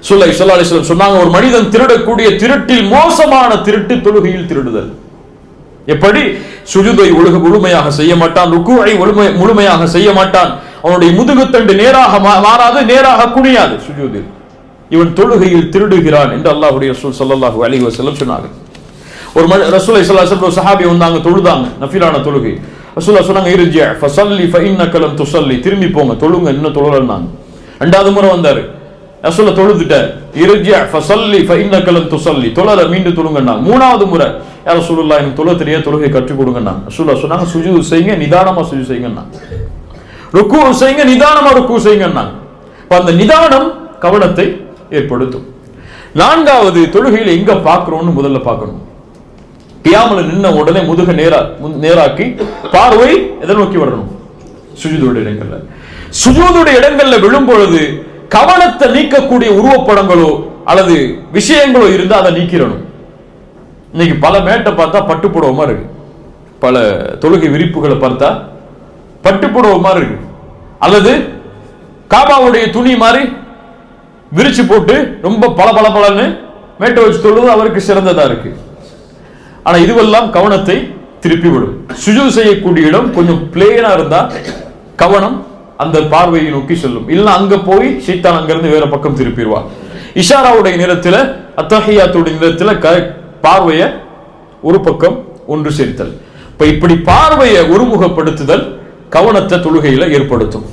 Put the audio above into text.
ஸல்லல்லாஹு அலைஹி வஸல்லம் சொன்னாங்க, ஒரு மனிதன் திருடக்கூடிய திருட்டில் மோசமான திருட்டு தொழுகையில் திருடுதல். எப்படி? சுஜூதை முழுமையாக செய்ய மாட்டான், ருக்குஐ முழுமையாக செய்ய மாட்டான், அவனுடைய முதுகுத்தண்டு நேராக மாறாது, நேராக குனியாது சுஜூதில். இவன் தொழுகையில் திருடுகிறான் என்று அல்லாஹ்வுடைய ரசூல் ஸல்லல்லாஹு அலைஹி வஸல்லம் சொன்னாங்க. ஒரு ரசூலுல்லாஹி ஸல்லல்லாஹு அலைஹி வஸல்லம் சஹாபி வந்தாங்க, தொழுதாங்க, நஃபிலான தொழுகை. ரசூலுல்லாஹ் சொன்னாங்க, இர்ஜி ஃபஸல்லி ஃபஇன்னக லம் துஸல்லி, திரும்பி போங்க, தொழுங்க, இன்னும் தொழலன்னாங்க. இரண்டாவது முறை வந்தாரு, ரசூலுல்லாஹ் தொழுதுட்டார், இர்ஜி ஃபஸல்லி ஃபஇன்னக லம் துஸல்லி, தொழல, மீண்டும் தொழுங்கன்னாங்க. மூணாவது முறை, யா ரசூலுல்லாஹ் எனக்கு தொழ தெரியாது, தொழுகை கற்றுக் கொடுங்கன்னாங்க. ரசூலுல்லாஹ் சொன்னாங்க, சுஜூத் செய்யுங்க, நிதானமா சுஜூத் செய்யுங்கன்னாங்க. ருக்கு செய்யுங்க, நிதானமா ருக்கு செய்யுங்கன்னாங்க. அந்த நிதானம் கவனத்தை ஏற்படுத்தும். நான்காவது, தொழுகையில எங்க பார்க்கிறோம்னு முதல்ல பார்க்கணும். கியாமல நின்ன உடனே முதுக நேராக்கி பார்வை எதை நோக்கி வரணும்? சுஜூதுடைய இடங்கள்ல. சுஜூதுடைய இடங்கள்ல விழும் பொழுது கவனத்தை நீக்கக்கூடிய உருவப்படங்களோ அல்லது விஷயங்களோ இருந்தா அதை நீக்கிறணும். இன்னைக்கு பல மேட்டை பார்த்தா பட்டுப்புடவை மாதிரி இருக்கு, பல தொழுகை விரிப்புகளை பார்த்தா பட்டுப்புடவை மாதிரி இருக்கு, அல்லது காபாவுடைய துணி மாதிரி விரிச்சு போட்டு ரொம்ப பல பல பலன்னு மேட்டை வச்சு தொழுவது அவருக்கு சிறந்ததா இருக்கு. ஆனா இதுவெல்லாம் கவனத்தை திருப்பி விடும். சுஜூத் செய்யக்கூடிய இடம் கொஞ்சம் பிளேனா இருந்தா கவனம் அந்த பார்வையை நோக்கி செல்லும். இல்ல அங்க போய் ஷைத்தான் அங்கிருந்து வேற பக்கம் திருப்பிடுவார். இஷாராவுடைய நேரத்துல, அத்தஹியாத்துடைய நேரத்துல பார்வையை ஒரு பக்கம் ஒன்று சேர்த்தல். இப்படி பார்வையை ஒருமுகப்படுத்துதல் கவனத்தை தொழுகையில ஏற்படுத்தும்.